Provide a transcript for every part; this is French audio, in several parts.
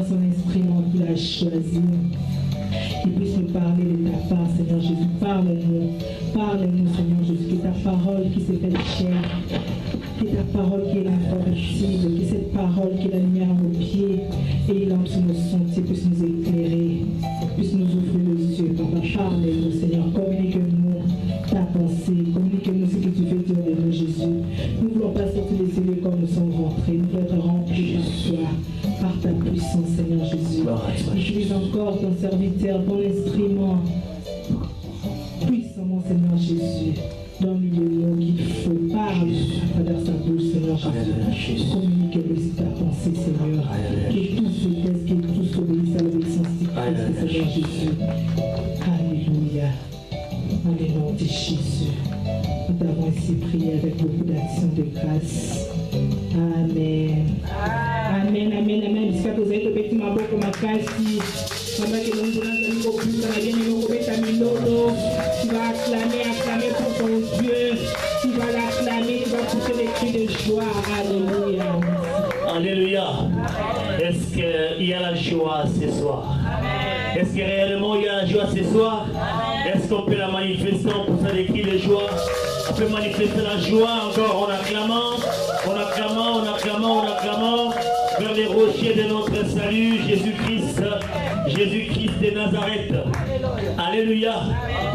son instrument qu'il a choisi. Qu'il puisse nous parler de ta part, Seigneur Jésus. Parle-nous, Seigneur Jésus, que ta parole qui s'est faite chair, que ta parole qui est incorruptible, que cette parole qui est la lumière à nos pieds et lampe sur nos sentiers puisse nous éclairer, puisse nous ouvrir les yeux. Papa, parle-nous, Seigneur, communique-nous ta pensée, communique-nous ce que tu veux dire de nous, Jésus. Nous ne voulons pas sortir des cieux comme nous sommes rentrés, nous voulons être remplis par toi, par ta puissance, Seigneur Jésus. Utilise encore ton serviteur, ton instrument, puissamment, Seigneur Jésus. Donne-lui le mot qu'il faut, parle à travers sa bouche, Seigneur Jésus. Communique-lui ta pensée, Seigneur. Que tout se taise, que tout s'obéisse à l'obéissance du Christ, Seigneur Jésus. Alléluia. Alléluia, Jésus. Nous t'avons ainsi prié avec beaucoup d'action de grâce. Amen. Amen, amen, amen. Jusqu'à que vous avez le petit mabo comme ma casse. Maman, que nous voulons aller au plus, tu vas acclamer pour ton Dieu. Tu vas l'acclamer, tu vas pousser des cris de joie. Alléluia. Alléluia. Est-ce qu'il y a la joie ce soir? Est-ce que réellement il y a la joie ce soir? Est-ce qu'on peut la manifester en poussant des cris de joie? On peut manifester la joie encore en acclamant, vers les rochers de notre salut, Jésus-Christ de Nazareth. Alléluia.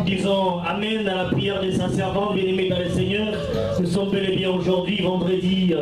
Disons Amen à la prière des saints servants, bien-aimés dans le Seigneur. Nous sommes bel et bien aujourd'hui, vendredi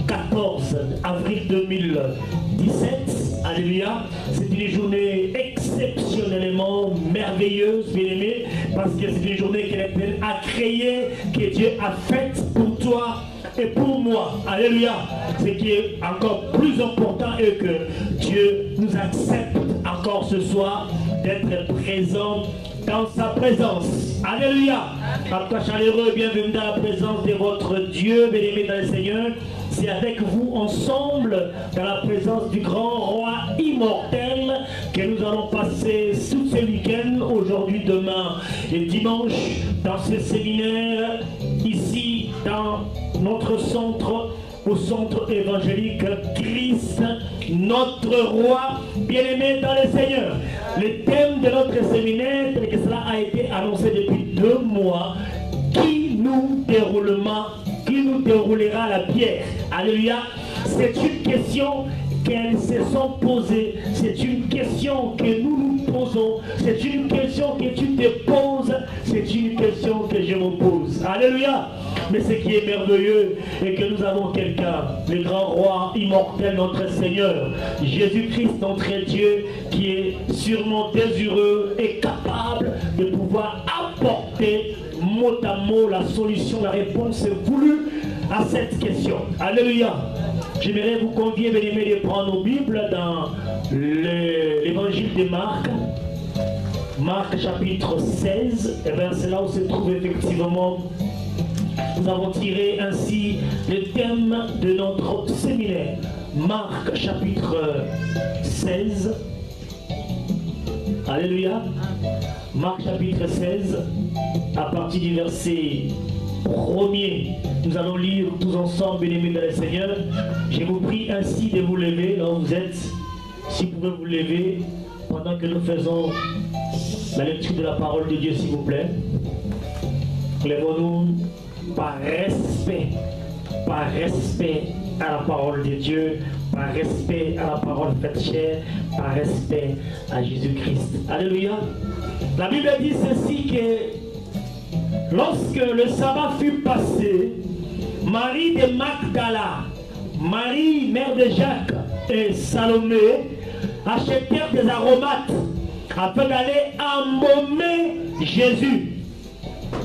14 avril 2017. Alléluia. C'est une journée exceptionnellement merveilleuse, bien-aimés, parce que c'est une journée que l'Éternel a créée, que Dieu a faite pour toi et pour moi. Alléluia. Ce qui est encore plus important est que Dieu nous accepte encore ce soir d'être présent dans sa présence. Alléluia. En toi chaleureux, bienvenue dans la présence de votre Dieu, bien-aimé dans le Seigneur. C'est avec vous ensemble, dans la présence du grand roi immortel, que nous allons passer tout ce week-end, aujourd'hui, demain et dimanche, dans ce séminaire, ici, dans notre centre, au centre évangélique Christ, notre roi, bien-aimé dans le Seigneur. Le thème de notre séminaire, tel que cela a été annoncé depuis 2 mois, qui nous déroulera la pierre. Alléluia. C'est une question qu'elles se sont posées. C'est une question que nous nous posons. C'est une question que tu te poses. C'est une question que je me pose. Alléluia. Mais ce qui est merveilleux est que nous avons quelqu'un, le grand roi immortel, notre Seigneur, Jésus-Christ, notre Dieu, qui est sûrement désireux et capable de pouvoir apporter mot à mot la solution, la réponse voulue à cette question. Alléluia. J'aimerais vous convier, bien-aimés, de prendre nos Bibles dans l'évangile de Marc. Marc chapitre 16, et bien c'est là où se trouve effectivement, nous avons tiré ainsi le thème de notre séminaire. Marc chapitre 16. Alléluia. Marc chapitre 16, à partir du verset 1er, nous allons lire tous ensemble, bien-aimés dans le Seigneur. Je vous prie ainsi de vous lever là où vous êtes. Si vous pouvez vous lever pendant que nous faisons la lecture de la parole de Dieu, s'il vous plaît. Lèvons-nous par respect à la parole de Dieu, par respect à la parole faite chair, par respect à Jésus-Christ. Alléluia. La Bible dit ceci, que lorsque le sabbat fut passé, Marie de Magdala, Marie, mère de Jacques et Salomé achetèrent des aromates afin d'aller embaumer Jésus.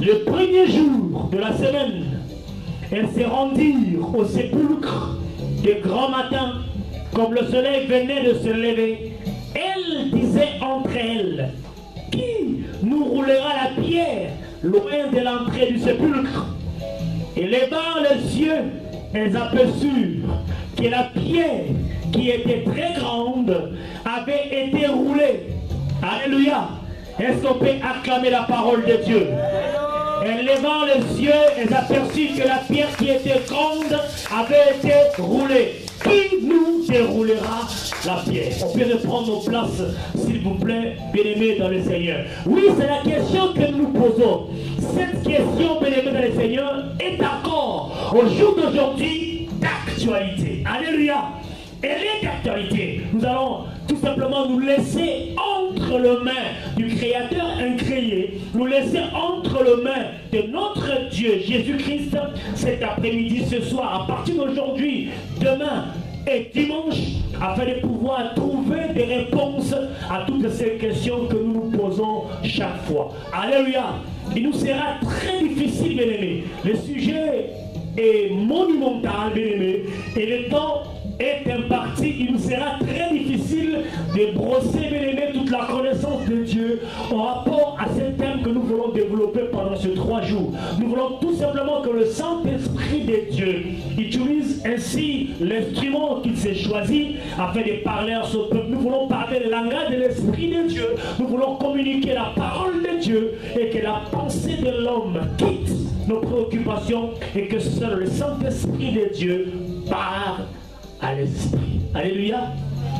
Le premier jour de la semaine, elles se rendirent au sépulcre de grand matin, comme le soleil venait de se lever. Elles disaient entre elles: qui nous roulera la pierre loin de l'entrée du sépulcre? Et levant les yeux, elles aperçurent que la pierre, qui était très grande, avait été roulée. Alléluia. Est-ce qu'on peut acclamer la parole de Dieu? Et levant les yeux, elles aperçurent que la pierre qui était grande avait été roulée. qui nous déroulera la pierre? On peut reprendre nos places, s'il vous plaît, bien-aimés dans le Seigneur. Oui, c'est la question que nous nous posons. Cette question, bien-aimés dans le Seigneur, est encore, au jour d'aujourd'hui, d'actualité. Alléluia. Elle est d'actualité. Nous allons tout simplement nous laisser entre les mains du Créateur incréé, nous laisser entre les mains de notre Dieu Jésus-Christ cet après-midi, ce soir, à partir d'aujourd'hui, demain et dimanche, afin de pouvoir trouver des réponses à toutes ces questions que nous nous posons chaque fois. Alléluia. Il nous sera très difficile, bien-aimés. Le sujet est monumental, bien-aimés, et le temps est imparti. Il nous sera très difficile de brosser, bien-aimés, toute la connaissance de Dieu en rapport à ce thème que nous voulons développer pendant ces 3 jours. Nous voulons tout simplement que le Saint-Esprit de Dieu utilise ainsi l'instrument qu'il s'est choisi afin de parler à ce peuple. Nous voulons parler le langage de l'Esprit de Dieu. Nous voulons communiquer la parole de Dieu et que la pensée de l'homme quitte nos préoccupations et que seul le Saint-Esprit de Dieu parle à l'esprit. Alléluia.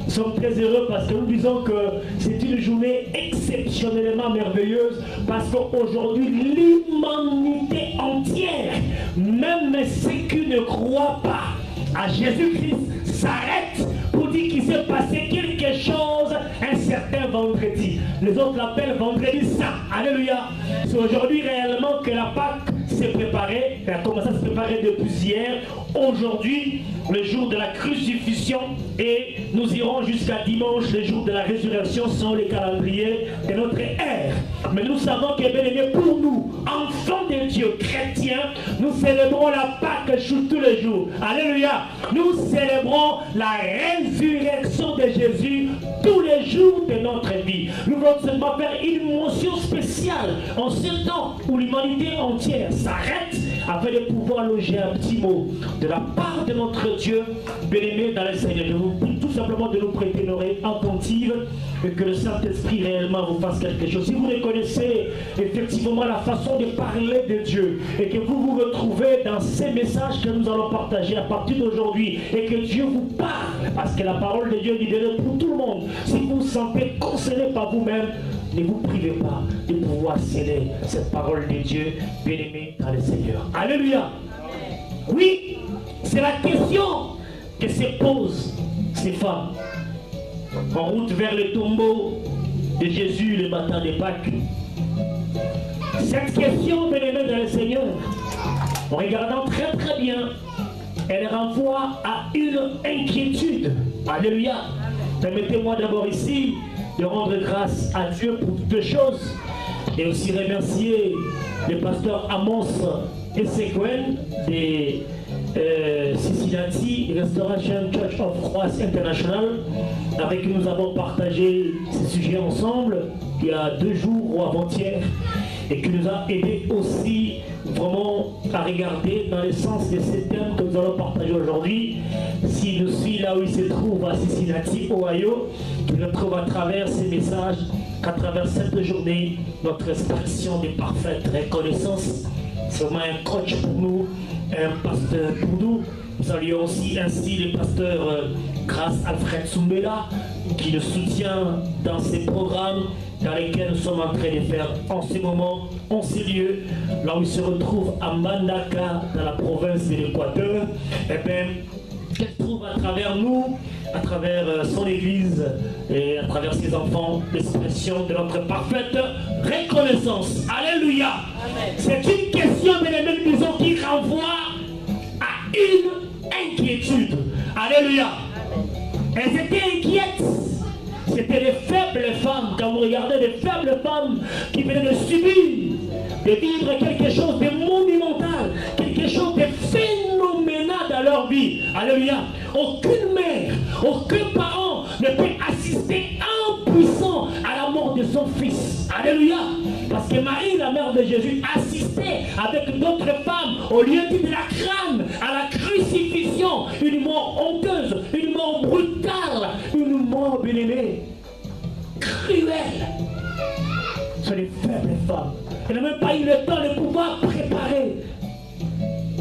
Nous sommes très heureux parce que nous disons que c'est une journée exceptionnellement merveilleuse parce qu'aujourd'hui l'humanité entière, même ceux qui ne croient pas à Jésus-Christ, s'arrête pour dire qu'il s'est passé quelque chose un certain vendredi. Les autres l'appellent vendredi saint. Alléluia. C'est aujourd'hui réellement que la Pâque s'est préparée. Elle a commencé à se préparer depuis hier. Aujourd'hui, le jour de la crucifixion, et nous irons jusqu'à dimanche, le jour de la résurrection, selon les calendriers de notre ère. Mais nous savons que, bien aimé, pour nous, enfants de Dieu, chrétiens, nous célébrons la Pâque tous les jours. Alléluia. Nous célébrons la résurrection de Jésus tous les jours de notre vie. Nous voulons seulement faire une mention spéciale en ce temps où l'humanité entière s'arrête afin de pouvoir loger un petit mot de la part de notre Dieu, bien-aimé dans le Seigneur, tout simplement de nous prêter une oreille attentive et que le Saint-Esprit réellement vous fasse quelque chose. Si vous reconnaissez effectivement la façon de parler de Dieu et que vous vous retrouvez dans ces messages que nous allons partager à partir d'aujourd'hui et que Dieu vous parle, parce que la parole de Dieu est libérée pour tout le monde. Si vous vous sentez concerné par vous-même, ne vous privez pas de pouvoir sceller cette parole de Dieu, bien-aimé dans le Seigneur. Alléluia. Oui, c'est la question que se posent ces femmes en route vers le tombeau de Jésus le matin de Pâques. Cette question, bien-aimé dans le Seigneur, en regardant très très bien, elle renvoie à une inquiétude. Alléluia. Permettez-moi d'abord ici de rendre grâce à Dieu pour toutes choses et aussi remercier le pasteur Amos Ezequiel de Cincinnati Restoration Church of Christ International, avec qui nous avons partagé ce sujet ensemble il y a 2 jours ou avant-hier, et qui nous a aidé aussi vraiment à regarder dans le sens de ces thèmes que nous allons partager aujourd'hui. S'il nous suit là où il se trouve à Cincinnati, Ohio, qu'il retrouve à travers ces messages, qu'à travers cette journée, notre expression de parfaite reconnaissance. C'est vraiment un coach pour nous, un pasteur pour nous. Nous saluons aussi ainsi le pasteur Grâce Alfred Soumbela, qui nous soutient dans ces programmes dans lesquels nous sommes en train de faire en ce moment, en ces lieux, là où il se retrouve à Mandaka, dans la province de l'Équateur. Et bien, qu'elle trouve à travers nous, à travers son église et à travers ses enfants, l'expression de notre parfaite reconnaissance. Alléluia. C'est une question, bien-aimés, disons, qui renvoie à une inquiétude. Alléluia. Elles étaient inquiètes. C'était des faibles femmes. Quand vous regardez des faibles femmes qui venaient de subir, de vivre quelque chose de monumental, quelque chose de phénoménal dans leur vie. Alléluia. Aucune mère, aucun parent ne peut assister impuissant à la mort de son fils. Alléluia. Parce que Marie, la mère de Jésus, assistait avec d'autres femmes au lieu de la crâne à la crucifixion. Une mort honteuse, une mort brutale, une mort, bien-aimée, cruelle. Ce sont les faibles femmes. Elles n'ont même pas eu le temps de pouvoir préparer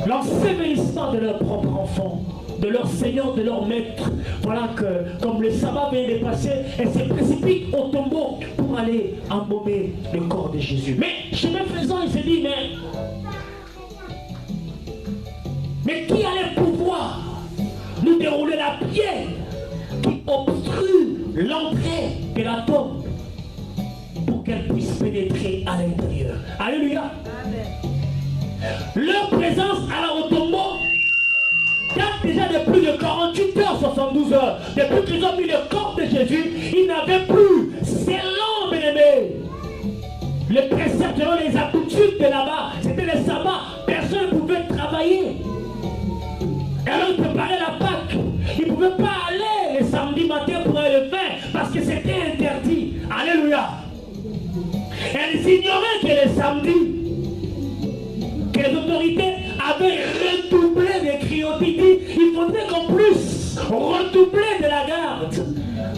l'ensevelissement de leur propre enfant. de leur Seigneur, de leur Maître. Voilà que, comme le sabbat vient de passer, elle se précipite au tombeau pour aller embaumer le corps de Jésus. Mais chemin faisant, il se dit, mais qui allait pouvoir nous dérouler la pierre qui obstrue l'entrée de la tombe pour qu'elle puisse pénétrer à l'intérieur? Alléluia. Leur présence au tombeau date déjà de plus de 48 heures, 72 heures. Depuis qu'ils ont mis le corps de Jésus, ils n'avaient plus, selon bien-aimés, les préceptes, les habitudes de là-bas, c'était le sabbat, personne ne pouvait travailler. Et alors ils préparaient la Pâque. Ils ne pouvaient pas aller le samedi matin pour aller le faire parce que c'était interdit. Alléluia. Et ils ignoraient que le samedi, que les autorités avaient redoublé de cryotidie. Il faudrait qu'en plus redoubler de la garde,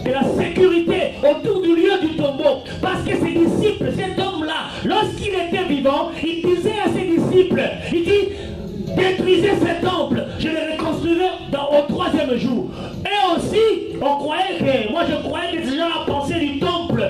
de la sécurité autour du lieu du tombeau. Parce que ses disciples, cet homme-là, lorsqu'il était vivant, il disait à ses disciples, il dit, détruisez ce temple, je le reconstruirai au 3e jour. Et aussi, on croyait que, moi je croyais que ces gens pensaient du temple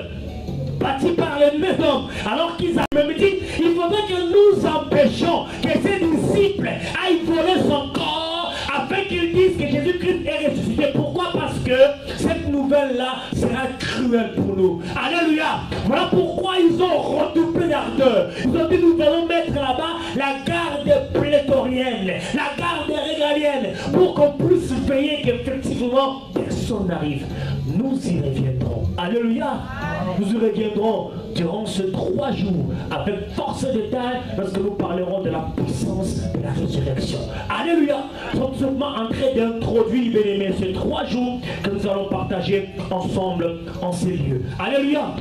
bâti par les mêmes hommes, alors qu'ils avaient même dit, il faudrait que nous empêchions que ces disciples aillent voler son corps afin qu'ils disent que Jésus-Christ est ressuscité. Pourquoi? Parce que cette nouvelle-là sera cruelle pour nous. Alléluia. Voilà pourquoi ils ont redoublé d'ardeur. Ils ont dit, nous allons mettre là-bas la garde prétorienne, la garde régalienne, pour qu'on puisse veiller qu'effectivement personne n'arrive. Nous y reviendrons. Alléluia. Nous y reviendrons durant ces 3 jours avec force de détail lorsque nous parlerons de la puissance de la résurrection. Alléluia. Nous sommes seulement en train d'introduire, bien aimés, ces 3 jours que nous allons partager ensemble en ces lieux. Alléluia.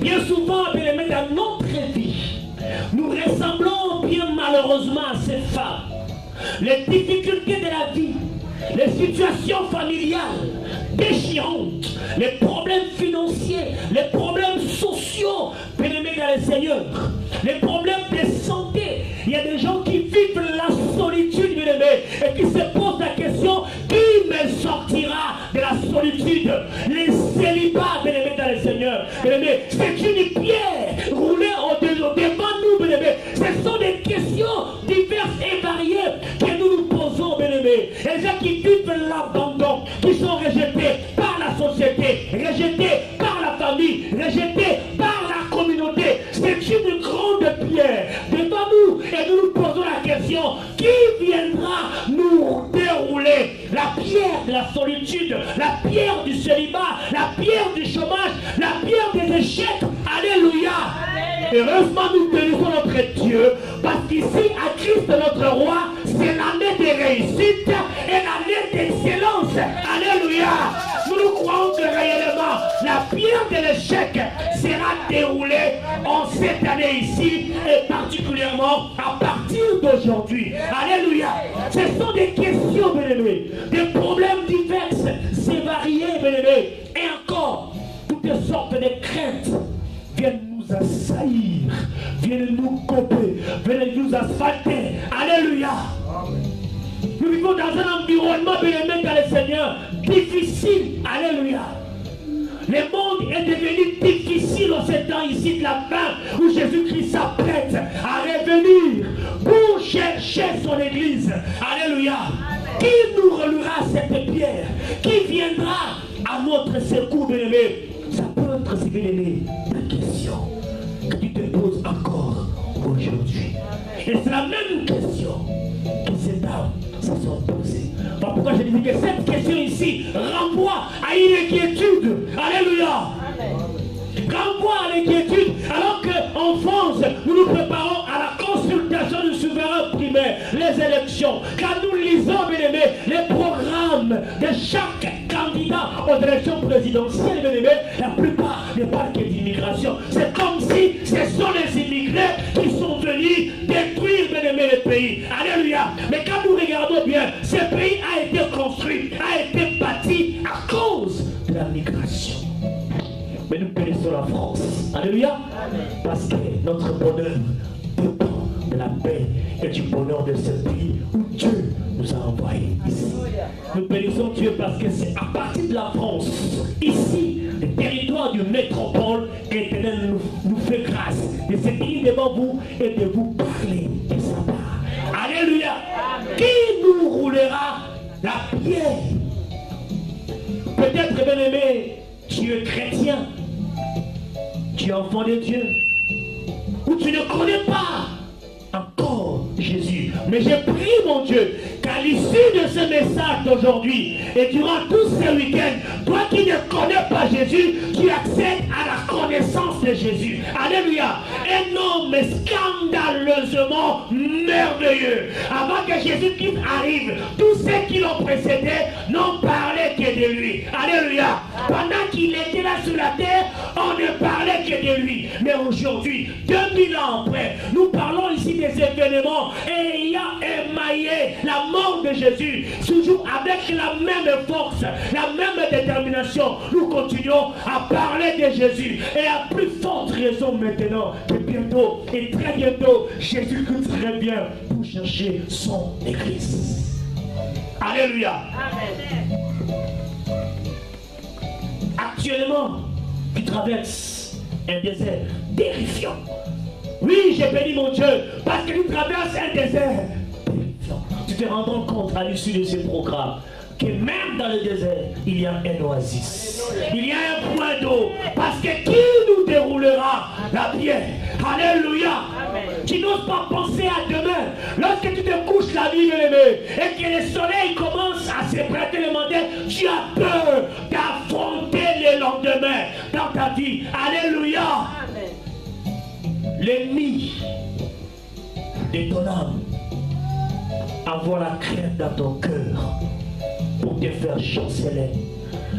Bien souvent, bien aimés, dans notre vie, nous ressemblons bien malheureusement à ces femmes. Les difficultés de la vie, les situations familiales déchirantes, les problèmes financiers, les problèmes sociaux, bien-aimés dans le Seigneur, les problèmes de santé. Il y a des gens qui vivent la solitude, bien-aimés, et qui se posent la question, qui me sortira de la solitude? Les célibats, bien-aimés dans le Seigneur, bien-aimés, c'est une pierre roulée devant nous, bien-aimés. Ce sont des questions diverses et variées que nous nous posons, bien-aimés. Les gens qui vivent l'abandon, qui sont rejetés par la société, rejetés par la famille, rejetés par la communauté. C'est une grande pierre devant nous et nous nous posons la question, qui viendra nous dérouler la pierre de la solitude, la pierre du célibat, la pierre du chômage, la pierre des échecs? Alléluia. Heureusement, nous bénissons notre Dieu, parce qu'ici, à Christ notre roi, c'est l'année de réussite et l'année d'excellence. Alléluia. Nous croyons que réellement, la pierre de l'échec sera déroulée en cette année ici, et particulièrement à partir d'aujourd'hui. Alléluia. Ce sont des questions, bien-aimés, des problèmes divers et variés, bien-aimés, et encore, toutes sortes de craintes viennent nous assaillir, viennent nous couper, viennent nous asphalter. Alléluia. Nous vivons dans un environnement, bien-aimé dans le Seigneur, difficile. Alléluia. Le monde est devenu difficile en ces temps ici de la fin, où Jésus-Christ s'apprête à revenir pour chercher son église. Alléluia. Qui nous relèvera cette pierre? Qui viendra à notre secours, bien-aimé? Ça peut être, si bien-aimé, la question que tu te poses encore aujourd'hui. Et c'est la même question que ces dames se sont posées. Voilà pourquoi je dis que cette question ici renvoie à une inquiétude. Alléluia. Renvoie à l'inquiétude. Alors qu'en France, nous nous préparons à la consultation du souverain primaire, les élections. Quand nous lisons, bien aimé, les programmes de chaque candidat aux élections présidentielles, bien aimé, la plupart ne parlent que d'immigration. C'est comme si ce sont les immigrés qui sont venus détruire, bien aimé, le pays. Alléluia. Mais quand nous regardons bien, ce pays a été construit, a été bâti à cause de la migration. Mais nous connaissons la France. Alléluia. Parce que notre bonheur dépend de la paix et du bonheur de ce pays où Dieu nous a envoyés ici. Nous bénissons Dieu parce que c'est à partir de la France, ici, le territoire du métropole, que l'Éternel nous fait grâce de se tenir devant vous et de vous parler de sa part. Alléluia. Qui nous roulera la pierre? Peut-être, bien-aimé, tu es chrétien, tu es enfant de Dieu, ou tu ne connais pas encore Jésus. Mais je prie, mon Dieu, qu'à l'issue de ce message d'aujourd'hui et durant tout ce week-end, toi qui ne connais pas Jésus, tu accèdes à la connaissance de Jésus. Alléluia. Un homme scandaleusement merveilleux. Avant que Jésus-Christ arrive, tous ceux qui l'ont précédé n'ont parlé que de lui. Alléluia. Pendant qu'il était là sur la terre, on ne parlait que de lui. Mais aujourd'hui, 2000 ans après, nous parlons ici des événements et il y a émaillé la mort de Jésus, toujours avec la même force, la même détermination. Nous continuons à parler de Jésus et à plus forte raison maintenant que bientôt et très bientôt Jésus-Christ revient pour chercher son église. Alléluia. Amen. Actuellement, tu traverses un désert terrifiant. Oui, j'ai béni mon Dieu, parce que tu traverses un désert terrifiant. Tu te rends compte à l'issue de ce programme que même dans le désert, il y a un oasis. Il y a un point d'eau. Parce que qui nous déroulera la pierre? Alléluia. Amen. Tu n'oses pas penser à demain. Lorsque tu te couches la nuit, et que le soleil commence à se prêter le matin, tu as peur d'affronter le lendemain dans ta vie. Alléluia. L'ennemi de ton âme envoie la crainte dans ton cœur pour te faire chanceler.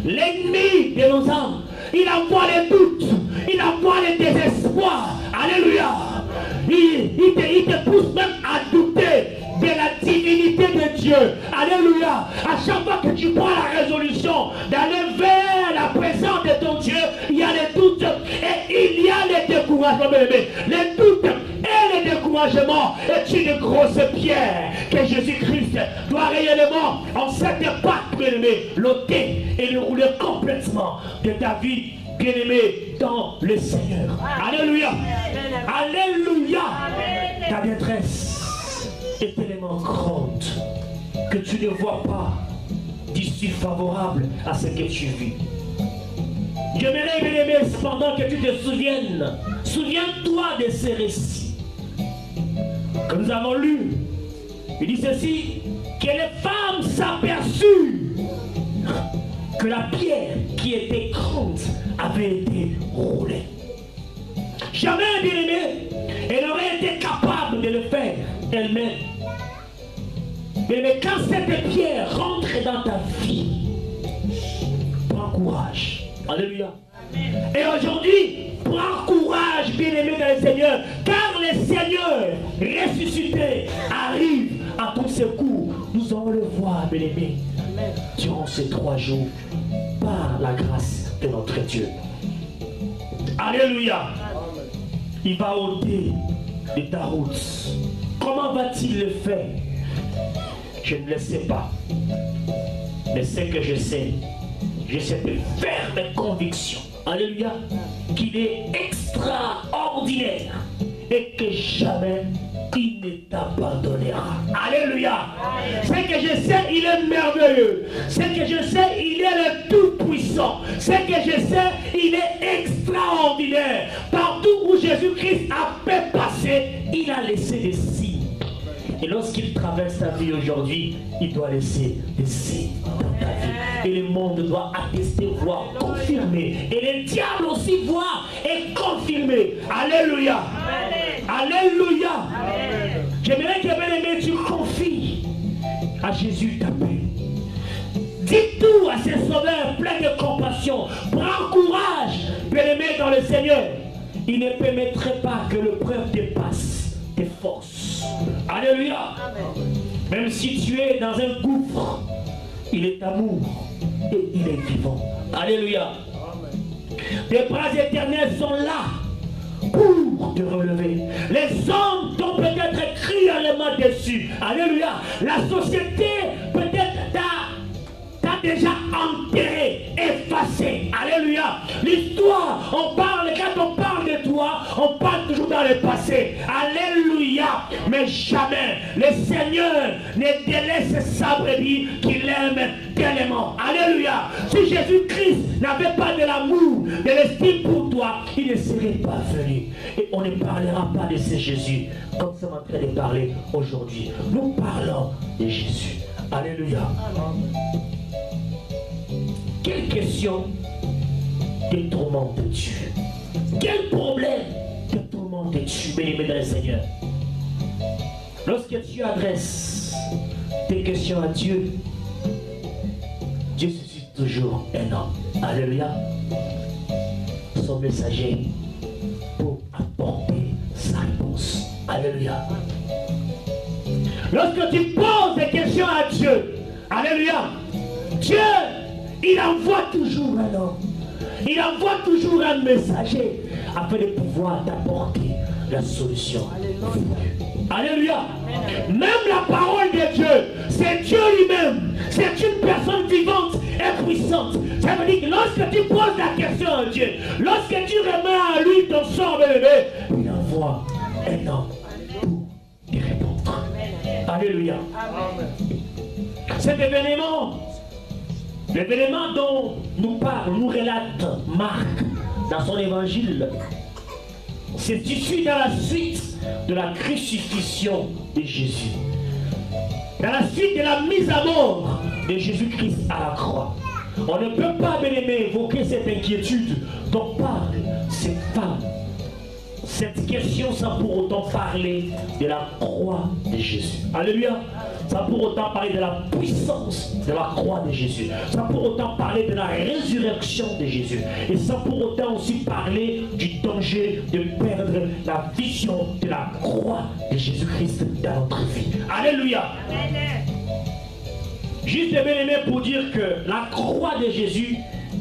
L'ennemi de nos âmes, il envoie les doutes, il envoie les désespoirs. Alléluia. Il te pousse même à douter de la divinité de Dieu. Alléluia. À chaque fois que tu prends la résolution d'aller vers la présence de ton Dieu, il y a les doutes et il y a les découragements. Les doutes et les découragements est une grosse pierre que Jésus-Christ doit réellement, en cette époque, bien-aimé, l'ôter et le rouler complètement de ta vie, bien-aimé, dans le Seigneur. Alléluia. Alléluia. Ta détresse est tellement grande que tu ne vois pas d'issue favorable à ce que tu vis. J'aimerais, bien-aimé, cependant que tu te souviennes. Souviens-toi de ces récits que nous avons lus. Il dit ceci, que les femmes s'aperçurent que la pierre qui était grande avait été roulée. Jamais, bien-aimé, elle aurait été capable de le faire elle-même. Mais quand cette pierre rentre dans ta vie, prends courage. Alléluia. Et aujourd'hui, prends courage, bien-aimé dans le Seigneur, car le Seigneur ressuscité arrive à ton secours. Nous allons le voir, bien-aimé, durant ces 3 jours, par la grâce de notre Dieu. Alléluia. Il va ôter de ta route. Comment va-t-il le faire? Je ne le sais pas. Mais ce que je sais cette ferme conviction, alléluia, qu'il est extraordinaire et que jamais il ne t'abandonnera. Alléluia. Ce que je sais, il est merveilleux. Ce que je sais, il est le tout-puissant. Ce que je sais, il est extraordinaire. Partout où Jésus-Christ a fait passer, il a laissé des signes. Et lorsqu'il traverse ta vie aujourd'hui, il doit laisser des signes dans ta vie. Et le monde doit attester, voir, confirmer. Et le diable aussi voir et confirmer. Alléluia. Amen. Alléluia. Amen. J'aimerais que, bien-aimé, tu confies à Jésus ta paix. Dis tout à ce sauveur plein de compassion. Prends courage, bien-aimé, dans le Seigneur. Il ne permettrait pas que l'épreuve dépasse tes forces. Alléluia. Amen. Même si tu es dans un gouffre, il est amour et il est vivant. Alléluia. Amen. Tes bras éternels sont là pour te relever. Les hommes t'ont peut-être cruellement déçu. Alléluia. La société peut-être t'a déjà enterré, effacé. Alléluia. L'histoire, quand on parle de toi, on parle toujours dans le passé. Alléluia. Mais jamais le Seigneur ne délaisse sa brebis qu'il aime tellement. Alléluia. Si Jésus-Christ n'avait pas de l'amour, de l'estime pour toi, il ne serait pas venu. Et on ne parlera pas de ce Jésus comme nous sommes en train de parler aujourd'hui. Nous parlons de Jésus. Alléluia. Quelle question te tourmente-tu? Quel problème te tourmente-tu, bien-aimé dans le Seigneur? Lorsque tu adresses tes questions à Dieu, Dieu suscite toujours un homme. Alléluia. Son messager pour apporter sa réponse. Alléluia. Lorsque tu poses des questions à Dieu, alléluia, Dieu, il envoie toujours un homme. Il envoie toujours un messager afin de pouvoir t'apporter la solution. Alléluia. Même la parole de Dieu, c'est Dieu lui-même. C'est une personne vivante et puissante. Ça veut dire que lorsque tu poses la question à Dieu, lorsque tu remets à lui ton sort, bébé, il envoie un homme pour te répondre. Alléluia. Cet événement, l'événement dont nous parle, nous relate Marc dans son évangile, c'est issu dans la suite de la crucifixion de Jésus. Dans la suite de la mise à mort de Jésus-Christ à la croix. On ne peut pas, bien aimé, évoquer cette inquiétude dont parle cette femme. Cette question sans pour autant parler de la croix de Jésus. Alléluia. Sans pour autant parler de la puissance de la croix de Jésus. Sans pour autant parler de la résurrection de Jésus. Et sans pour autant aussi parler du danger de perdre la vision de la croix de Jésus-Christ dans notre vie. Alléluia. Juste bien aimé pour dire que la croix de Jésus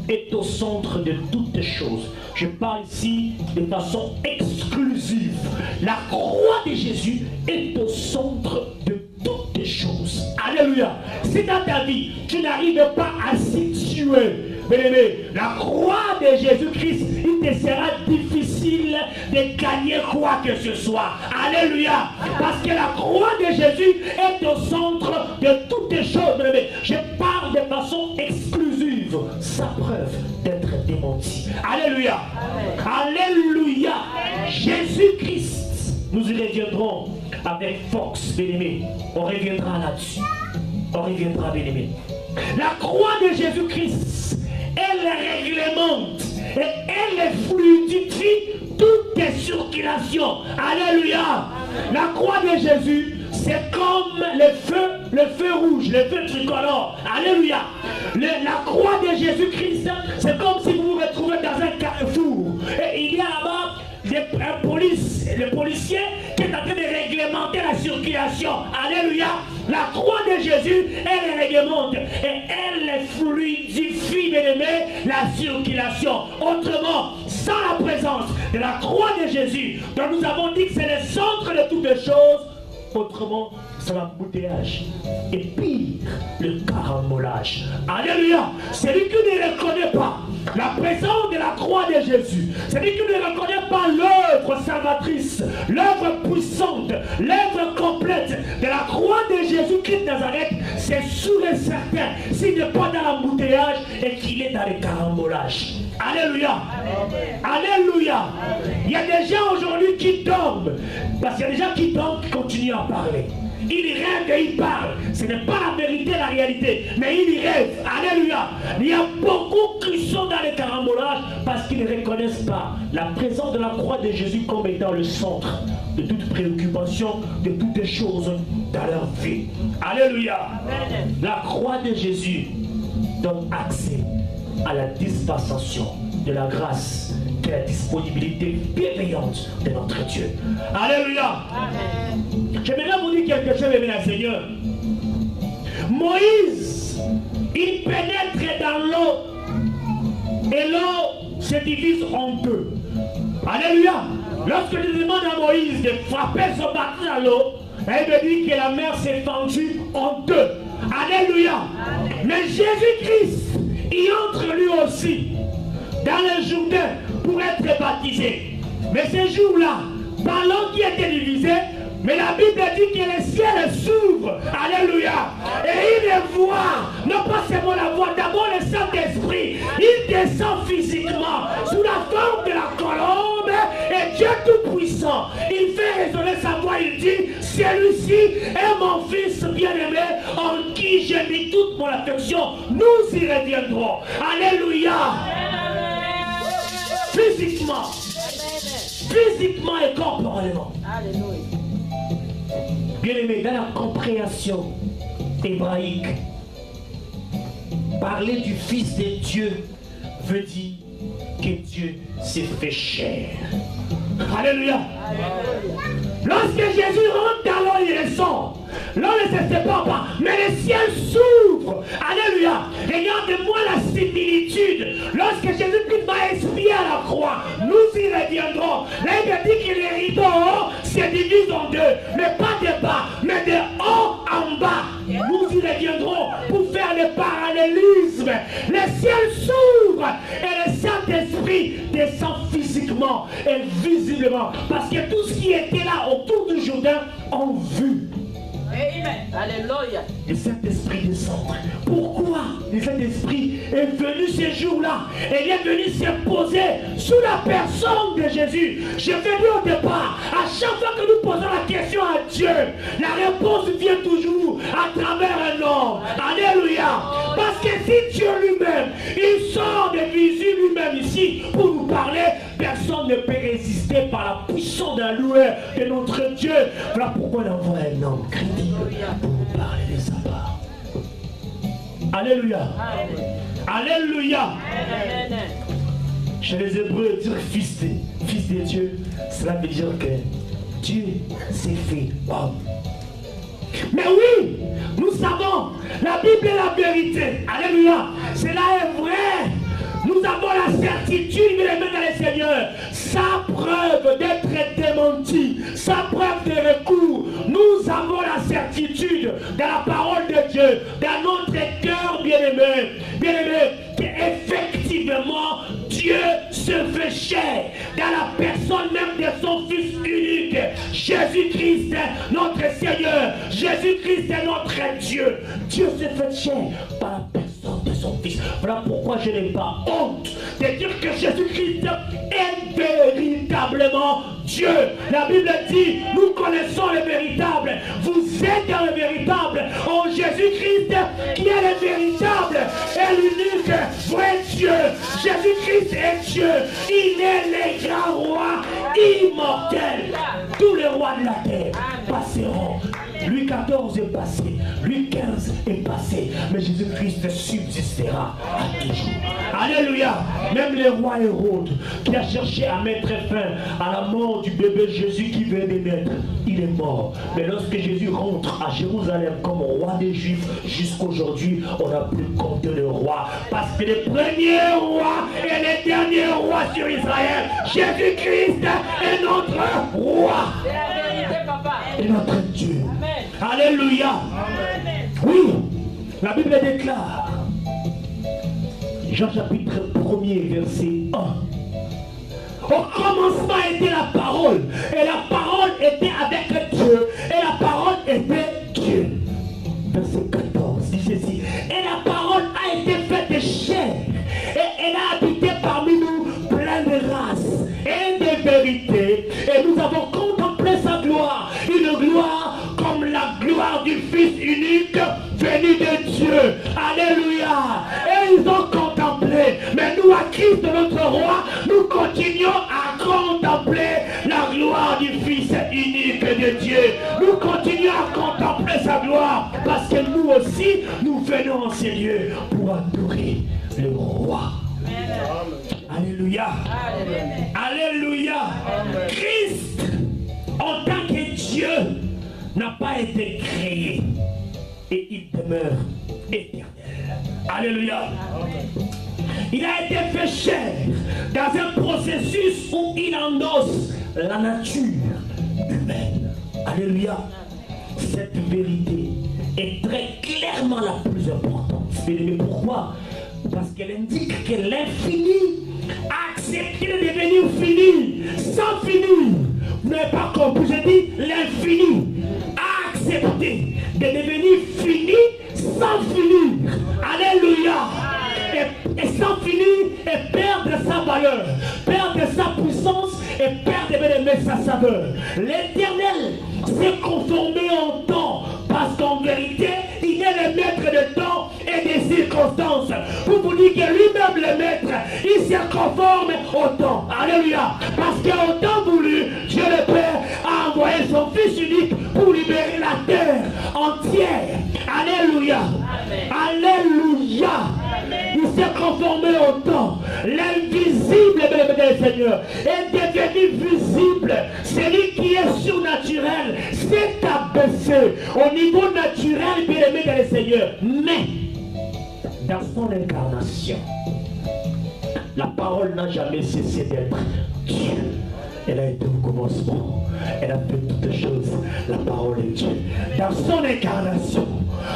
est au centre de toutes choses. Je parle ici de façon exclusive. La croix de Jésus est au centre de toutes les choses. Alléluia. Si dans ta vie, tu n'arrives pas à situer, bien-aimé, la croix de Jésus-Christ, il te sera difficile de gagner quoi que ce soit. Alléluia. Parce que la croix de Jésus est au centre de toutes les choses, bien-aimé. Je parle de façon exclusive, sa preuve d'être démenti. Alléluia. Alléluia. Jésus-Christ, nous y reviendrons avec force, bien-aimé. On reviendra là-dessus. On reviendra, bien-aimé. La croix de Jésus-Christ, elle réglemente et elle fluidifie toutes les circulations. Alléluia. La croix de Jésus, c'est comme le feu rouge, le feu tricolore. Alléluia. La croix de Jésus-Christ, c'est comme si vous vous retrouvez dans un carrefour. Et il y a là-bas le policier qui est en train de réglementer la circulation. Alléluia. La croix de Jésus, elle réglemente et elle fluidifie, bien-aimé, la circulation. Autrement, sans la présence de la croix de Jésus, dont nous avons dit que c'est le centre de toutes les choses, autrement, c'est l'embouteillage. Et pire, le carambolage. Alléluia. Celui qui ne reconnaît pas la présence de la croix de Jésus, celui qui ne reconnaît pas l'œuvre salvatrice, l'œuvre puissante, l'œuvre complète de la croix de Jésus-Christ de Nazareth, c'est sûr et certain s'il n'est pas dans l'embouteillage et qu'il est dans le carambolage. Alléluia. Alléluia. Il y a des gens aujourd'hui qui dorment. Parce qu'il y a des gens qui dorment qui continuent à parler. Ils rêvent et ils parlent. Ce n'est pas la vérité, la réalité. Mais ils rêvent. Alléluia. Il y a beaucoup qui sont dans le carambolage parce qu'ils ne reconnaissent pas la présence de la croix de Jésus comme étant le centre de toute préoccupation, de toutes les choses dans leur vie. Alléluia. La croix de Jésus donne accès à la dispensation de la grâce, de la disponibilité bienveillante de notre Dieu. Alléluia. J'aimerais vous dire quelque chose, bien Seigneur. Moïse, il pénètre dans l'eau et l'eau se divise en deux. Alléluia. Lorsque je demande à Moïse de frapper son bâton dans l'eau, il me dit que la mer s'est fendue en deux. Alléluia. Mais Jésus-Christ, il entre lui aussi dans le Jourdain pour être baptisé. Mais ce jour-là, dans l'eau qui était divisée, mais la Bible dit que le ciel s'ouvre. Alléluia. Et il voit, non pas seulement la voix, d'abord le Saint-Esprit. Il descend physiquement sous la forme de la colombe. Et Dieu Tout-Puissant, il fait résonner sa voix. Il dit, celui-ci est mon fils bien-aimé en qui j'ai mis toute mon affection. Nous y reviendrons. Alléluia. Physiquement. Physiquement et corporellement. Alléluia. Bien-aimé, dans la compréhension hébraïque, parler du Fils de Dieu veut dire que Dieu s'est fait chair. Alléluia. Lorsque Jésus rentre dans l'eau, il ressort. L'eau ne se sépare pas, mais le ciel s'ouvre. Alléluia. Regarde-moi la similitude. Lorsque Jésus-Christ va expier à la croix, nous y reviendrons. Là, il dit que les rideaux se divisent en deux, mais pas de bas, mais de haut en bas. Nous y reviendrons pour faire le parallélisme. Le ciel s'ouvre et le Saint-Esprit descend physiquement et visiblement. Parce que tout ce qui était là autour du Jourdain ont vu. Amen. Alléluia. Le Saint-Esprit descend. Pourquoi le Saint-Esprit est venu ce jour-là? Il est venu s'imposer sous la personne de Jésus. Je vais dire au départ, à chaque fois que nous posons la question à Dieu, la réponse vient toujours à travers un homme. Alléluia. Parce que si Dieu lui-même, il sort de visu lui-même ici pour nous parler, personne ne peut résister par la puissance de la loueur de notre Dieu. Voilà pourquoi on envoie un homme crédible pour nous parler de sa part. Alléluia. Alléluia. Chez les Hébreux, dire fils de Dieu, cela veut dire que Dieu s'est fait homme. Mais oui, nous savons, la Bible est la vérité. Alléluia. Cela est vrai. Nous avons la certitude, bien aimés dans le Seigneur, sa preuve d'être démenti, sa preuve de recours. Nous avons la certitude dans la parole de Dieu, dans notre cœur, bien-aimé, qu'effectivement, Dieu se fait chair dans la personne même de son Fils unique, Jésus-Christ, notre Seigneur. Jésus-Christ est notre Dieu. Dieu se fait chair par la personne de son Fils. Voilà pourquoi je n'ai pas honte de dire que Jésus-Christ est véritablement Dieu. La Bible dit, nous connaissons le véritable. Vous êtes dans le véritable. En Jésus-Christ qui est le véritable et l'unique vrai Dieu. Jésus-Christ est Dieu. Il est le grand roi immortel. Tous les rois de la terre passeront. Louis XIV est passé, Louis XV est passé, mais Jésus-Christ subsistera à toujours. Alléluia. Même le roi Hérode qui a cherché à mettre fin à la mort du bébé Jésus qui venait de naître, il est mort. Mais lorsque Jésus rentre à Jérusalem comme roi des Juifs, jusqu'aujourd'hui, on n'a plus compté le roi. Parce que le premier roi et le dernier roi sur Israël, Jésus-Christ est notre roi. Et notre Dieu. Alléluia. Amen. Oui, la Bible déclare, Jean chapitre 1er, verset 1. Au commencement était la parole, et la parole était avec Dieu, et la parole était Dieu. Verset 14, dit ceci. Et la parole a été faite chair, et elle a habité parmi nous pleine de grâce et de vérité, et nous avons contemplé sa gloire, une gloire comme la gloire du Fils unique venu de Dieu. Alléluia. Et ils ont contemplé. Mais nous, à Christ notre roi, nous continuons à contempler la gloire du Fils unique de Dieu. Nous continuons à contempler sa gloire parce que nous aussi, nous venons en ces lieux pour adorer le roi. Alléluia. Alléluia. Christ, en tant que Dieu, n'a pas été créé et il demeure éternel. Alléluia. Il a été fait chair dans un processus où il endosse la nature humaine. Alléluia. Cette vérité est très clairement la plus importante. Mais pourquoi? Parce qu'elle indique que l'infini a accepté de devenir fini, sans finir. Vous n'avez pas compris, je dis l'infini a accepté de devenir fini sans finir. Alléluia. Et sans finir et perdre sa valeur, perdre sa puissance et perdre sa saveur. L'Éternel s'est conformé en temps, parce qu'en vérité, il est le maître de temps et des circonstances. Vous dites que lui-même le maître, il se conforme au temps. Alléluia. Parce qu'au temps voulu, Dieu le Père a envoyé son Fils unique pour libérer la terre entière. Alléluia. Alléluia. Il s'est conformé au temps. L'invisible, bien Seigneur, est devenu visible. Celui qui est surnaturel s'est abaissé au niveau naturel, bien aimé dans le Seigneur. Mais, dans son incarnation, la parole n'a jamais cessé d'être Dieu. Elle a été au commencement. Elle a fait toutes les choses. La parole est Dieu. Dans son incarnation,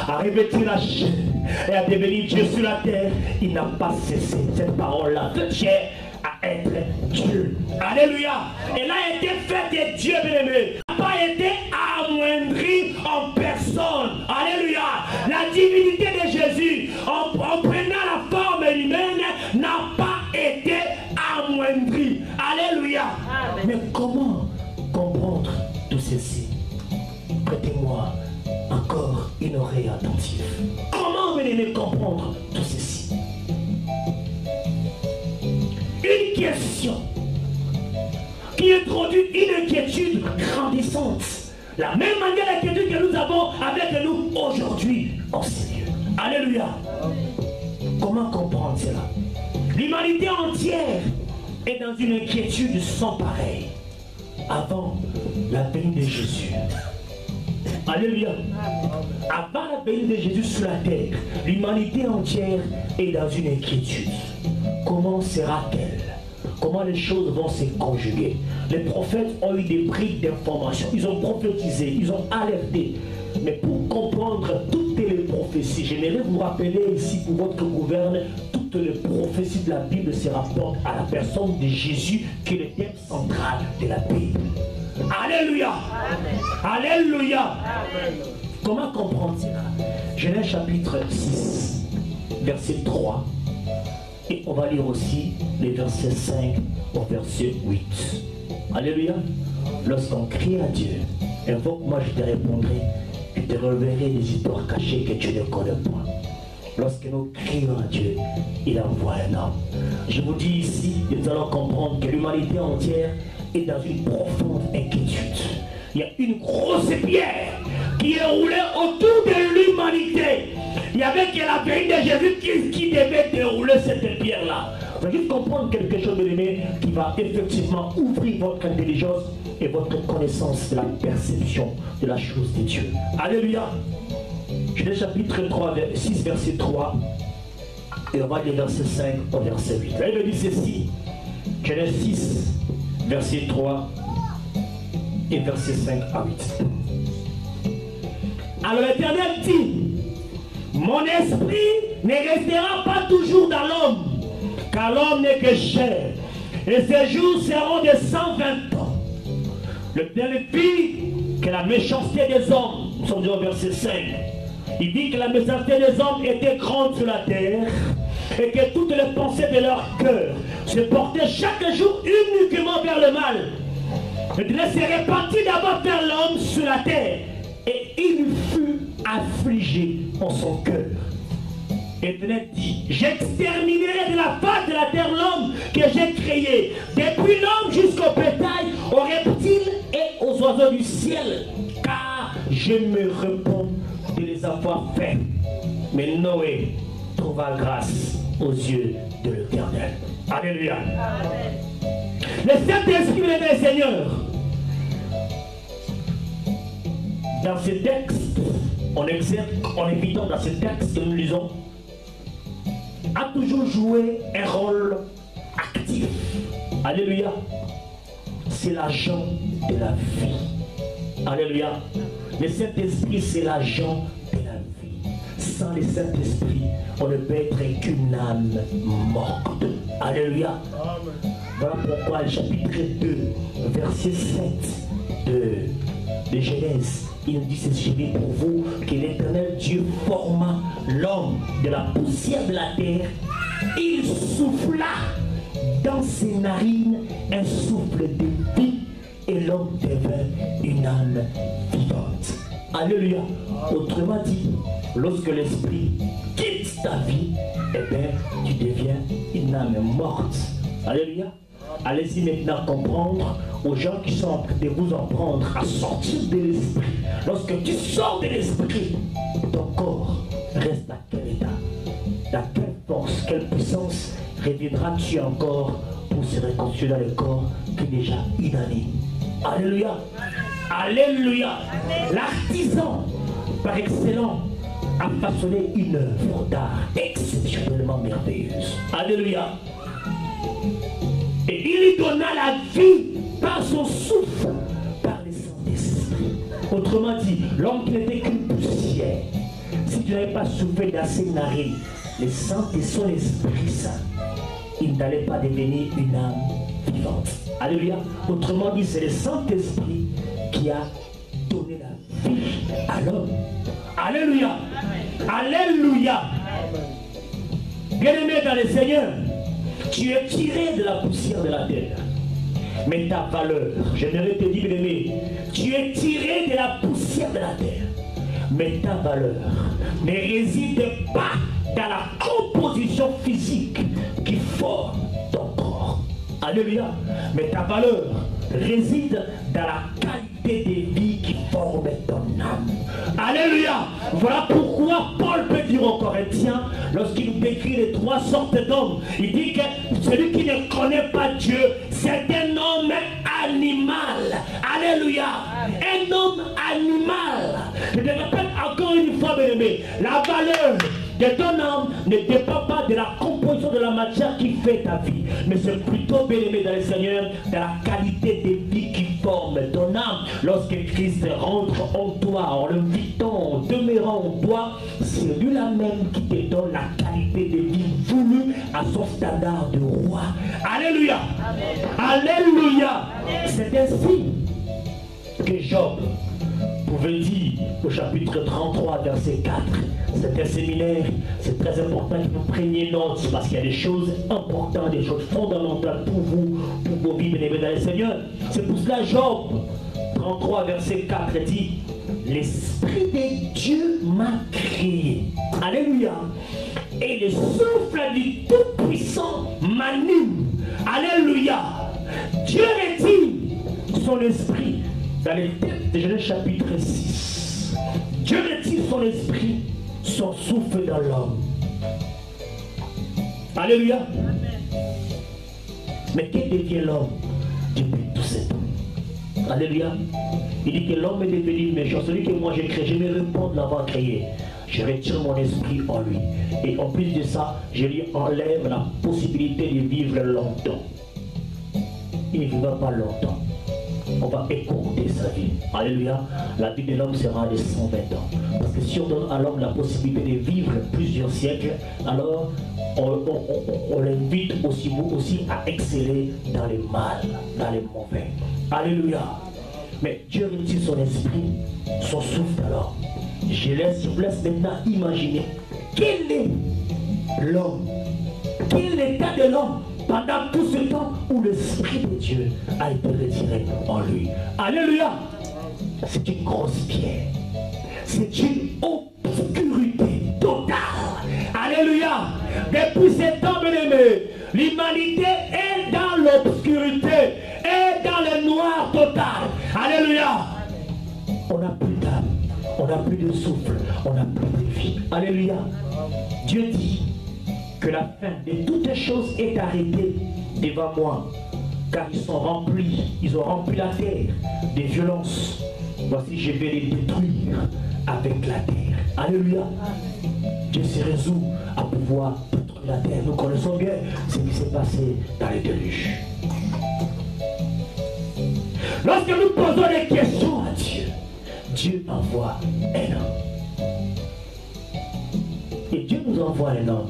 a revêtu la chair et a devenu Dieu sur la terre. Il n'a pas cessé cette parole-là de chair à être Dieu. Alléluia. Elle a été faite Dieu, bien-aimé. Elle n'a pas été amoindrie en personne. Alléluia. La divinité de Jésus, en prenant la forme humaine, n'a pas été amoindrie. Alléluia. Amen. Mais comment comprendre tout ceci? Prêtez-moi encore une oreille attentive. Comment venez comprendre tout ceci? Une question qui introduit une inquiétude grandissante. La même manière d'inquiétude que nous avons avec nous aujourd'hui en Seigneur. Alléluia. Comment comprendre cela? L'humanité entière est dans une inquiétude sans pareil avant la venue de Jésus. Alléluia. Avant la venue de Jésus sur la terre, l'humanité entière est dans une inquiétude. Comment sera-t-elle? Comment les choses vont se conjuguer? Les prophètes ont eu des briques d'informations. Ils ont prophétisé, ils ont alerté. Mais pour comprendre toutes les prophéties, j'aimerais vous rappeler ici pour votre gouverne, toutes les prophéties de la Bible se rapportent à la personne de Jésus qui est le thème central de la Bible. Alléluia. Amen. Alléluia. Amen. Comment comprendre cela? Genèse chapitre 6, verset 3. Et on va lire aussi les versets 5 au verset 8. Alléluia. Lorsqu'on crie à Dieu, invoque-moi, je te répondrai. Je te révélerai des histoires cachées que tu ne connais pas. Lorsque nous crions à Dieu, il envoie un homme. Je vous dis ici, nous allons comprendre que l'humanité entière est dans une profonde inquiétude. Il y a une grosse pierre qui est roulée autour de l'humanité. Il n'y avait que la venue de Jésus qui devait dérouler cette pierre-là. Vous allez juste comprendre quelque chose de l'aimé qui va effectivement ouvrir votre intelligence et votre connaissance de la perception de la chose de Dieu. Alléluia. Genèse chapitre 3, 6, verset 3. Et on va lire verset 5 au verset 8. Là, il me dit ceci. Genèse 6, verset 3 et verset 5 à 8. Alors l'Éternel dit, mon esprit ne restera pas toujours dans l'homme, car l'homme n'est que chair, et ses jours seront de 120 ans. L'Éternel dit que la méchanceté des hommes, nous sommes au verset 5, il dit que la méchanceté des hommes était grande sur la terre, et que toutes les pensées de leur cœur se portaient chaque jour uniquement vers le mal. L'Éternel s'est réparti d'abord vers l'homme sur la terre, et il fut affligé en son cœur. L'Éternel dit, j'exterminerai de la face de la terre l'homme que j'ai créé, depuis l'homme jusqu'au bétail, aux reptiles et aux oiseaux du ciel, car je me réponds de les avoir faits. Mais Noé trouva grâce aux yeux de l'Éternel. Alléluia. Amen. Le Saint-Esprit du Seigneur, dans ce texte, on exerce, en évitant dans ce texte que nous lisons, a toujours joué un rôle actif. Alléluia. C'est l'agent de la vie. Alléluia. Le Saint-Esprit, c'est l'agent de la vie. Sans le Saint-Esprit, on ne peut être qu'une âme morte. Alléluia. Voilà pourquoi le chapitre 2, verset 7 de Genèse, il dit ceci pour vous, que l'Éternel Dieu forma l'homme de la poussière de la terre. Il souffla dans ses narines un souffle de vie et l'homme devint une âme vivante. Alléluia. Autrement dit, lorsque l'esprit quitte ta vie, eh bien, tu deviens une âme morte. Alléluia. Allez-y maintenant comprendre aux gens qui sont en train de vous apprendre à sortir de l'esprit. Lorsque tu sors de l'esprit, ton corps reste à quel état? Dans quelle force, quelle puissance reviendras-tu encore pour se reconstruire dans le corps qui est déjà inanimé? Alléluia. Alléluia. L'artisan, par excellence, a façonné une œuvre d'art exceptionnellement merveilleuse. Alléluia. Et il lui donna la vie par son souffle, par le Saint-Esprit. Autrement dit, l'homme qui n'était qu'une poussière, si tu n'avais pas soufflé dans ses narines, le Saint et son Esprit Saint, il n'allait pas devenir une âme vivante. Alléluia. Autrement dit, c'est le Saint-Esprit qui a donné la vie à l'homme. Alléluia. Alléluia. Bien-aimé dans le Seigneur, tu es tiré de la poussière de la terre. Mais ta valeur, j'aimerais te dire, bien-aimé, tu es tiré de la poussière de la terre. Mais ta valeur ne réside pas dans la composition physique qui forme ton corps. Alléluia. Mais ta valeur réside dans la qualité de vie qui forme ton âme. Alléluia. Voilà pourquoi Paul peut dire aux Corinthiens, lorsqu'il nous décrit les trois sortes d'hommes, il dit que celui qui ne connaît pas Dieu, c'est un homme animal. Alléluia. Un homme animal. Je te répète encore une fois, bien aimé, la valeur de ton âme ne dépend pas de la composition de la matière qui fait ta vie, mais c'est plutôt, bien aimé dans le Seigneur, de la qualité de vie qui forme ton âme. Lorsque Christ rentre en toi, en l'invitant, en demeurant en toi, c'est lui la même qui te donne la qualité de vie voulue à son standard de roi. Alléluia. Amen. Alléluia. C'est ainsi que Job pouvait dire au chapitre 33, verset 4, c'est un séminaire, c'est très important que vous preniez note parce qu'il y a des choses importantes, des choses fondamentales pour vous, pour vos vies, bien-aimés dans le Seigneur. C'est pour cela Job 33, verset 4 dit, l'Esprit de Dieu m'a créé. Alléluia. Et le souffle du Tout-Puissant m'anime. Alléluia. Dieu retire son esprit. Dans les textes de Genèse chapitre 6, Dieu retire son esprit, son souffle dans l'homme. Alléluia. Mais que devient l'homme depuis tout ce temps? Alléluia. Il dit que l'homme est devenu méchant. Celui que moi j'ai créé, je me réponds de l'avoir créé. Je retire mon esprit en lui. Et en plus de ça, je lui enlève la possibilité de vivre longtemps. Il ne vivra pas longtemps. On va écourter sa vie. Alléluia. La vie de l'homme sera de 120 ans. Parce que si on donne à l'homme la possibilité de vivre plusieurs siècles, alors on l'invite aussi, vous aussi, à exceller dans le mal, dans le mauvais. Alléluia. Mais Dieu retire son esprit, son souffle alors. Je vous laisse maintenant imaginer quel est l'homme, quel est l'état de l'homme pendant tout ce temps où l'Esprit de Dieu a été retiré en lui. Alléluia. C'est une grosse pierre. C'est une obscurité totale. Alléluia. Depuis ce temps, bien-aimé, l'humanité est dans l'obscurité, est dans le noir total. Alléluia. On n'a plus d'âme, on n'a plus de souffle, on n'a plus de vie. Alléluia. Dieu dit que la fin de toutes choses est arrêtée devant moi, car ils sont remplis, ils ont rempli la terre de violence. Voici, je vais les détruire avec la terre. Alléluia. Dieu se résout à pouvoir détruire de la terre. Nous connaissons bien ce qui s'est passé dans les déluges. Lorsque nous posons des questions à Dieu, Dieu envoie un homme. Et Dieu nous envoie un homme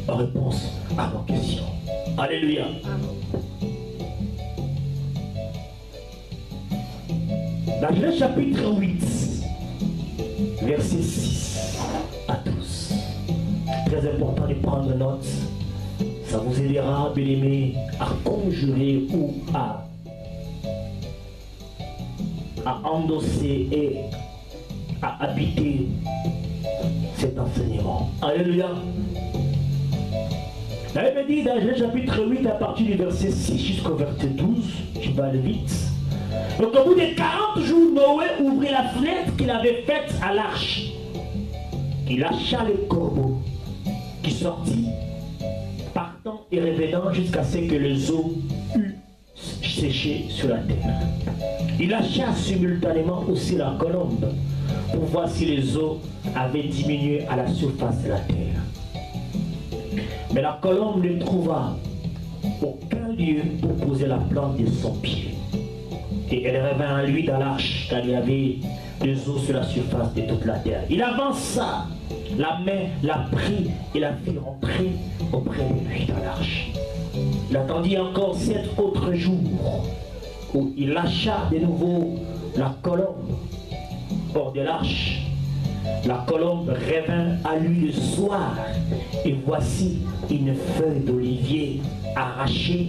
en réponse à nos questions. Alléluia. Dans Genèse chapitre 8, verset 6 à 12. Très important de prendre note. Ça vous aidera, bien-aimés, à conjurer ou à endosser et à habiter cet enseignement. Alléluia. La Bible dit dans Genèse chapitre 8 à partir du verset 6 jusqu'au verset 12, je vais aller vite. Donc au bout de 40 jours, Noé ouvrit la fenêtre qu'il avait faite à l'arche. Il lâcha les corbeaux qui sortit, partant et revenant jusqu'à ce que les eaux eussent séché sur la terre. Il lâcha simultanément aussi la colombe pour voir si les eaux avaient diminué à la surface de la terre. Mais la colombe ne trouva aucun lieu pour poser la plante de son pied. Et elle revint à lui dans l'arche, car il y avait des eaux sur la surface de toute la terre. Il avança, la main la prit et la fit rentrer auprès de lui dans l'arche. Il attendit encore 7 autres jours, où il lâcha de nouveau la colombe hors de l'arche. La colombe revint à lui le soir, et voici une feuille d'olivier arrachée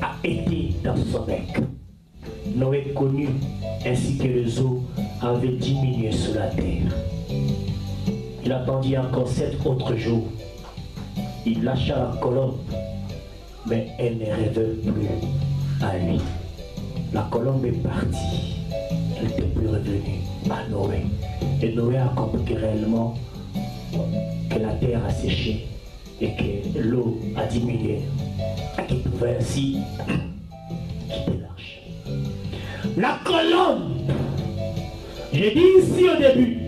a été dans son bec. Noé connut ainsi que les eaux avaient diminué sur la terre. Il attendit encore 7 autres jours. Il lâcha la colombe, mais elle ne revint plus à lui. La colombe est partie. Elle n'était plus revenue à Noé. Et Noé a compris que réellement que la terre a séché et que l'eau a diminué. Et qu'il pouvait ainsi quitter l'arche. La colombe, j'ai dit ici au début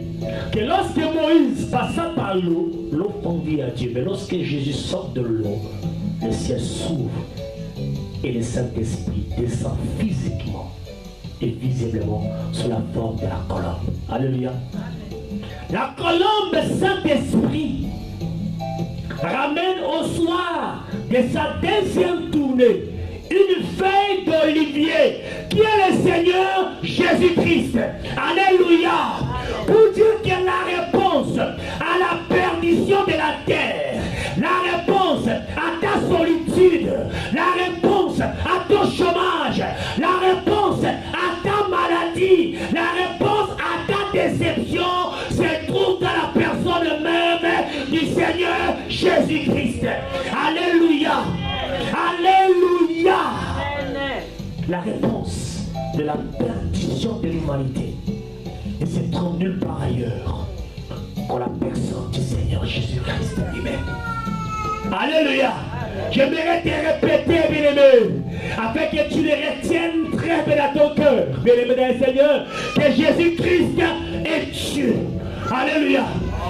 que lorsque Moïse passa par l'eau, l'eau fondit à Dieu. Mais lorsque Jésus sort de l'eau, le ciel s'ouvre et le Saint-Esprit descend physiquement et visiblement sous la forme de la colombe. Alléluia. La colombe Saint-Esprit ramène au soir de sa deuxième tournée une feuille d'olivier qui est le Seigneur Jésus-Christ. Alléluia. Pour dire que la réponse à la perdition de la terre, la réponse à ta solitude, la réponse à ton chômage, la réponse à ta maladie, la réponse à ta déception se trouve dans la personne même du Seigneur Jésus-Christ. Alléluia. Alléluia. La réponse de la perdition de l'humanité ne se trouve nulle part ailleurs qu'en la personne du Seigneur Jésus-Christ lui-même. Alléluia. J'aimerais te répéter, bien-aimé, afin que tu le retiennes très bien à ton cœur, bien-aimé dans le Seigneur, que Jésus-Christ est Dieu. Alléluia.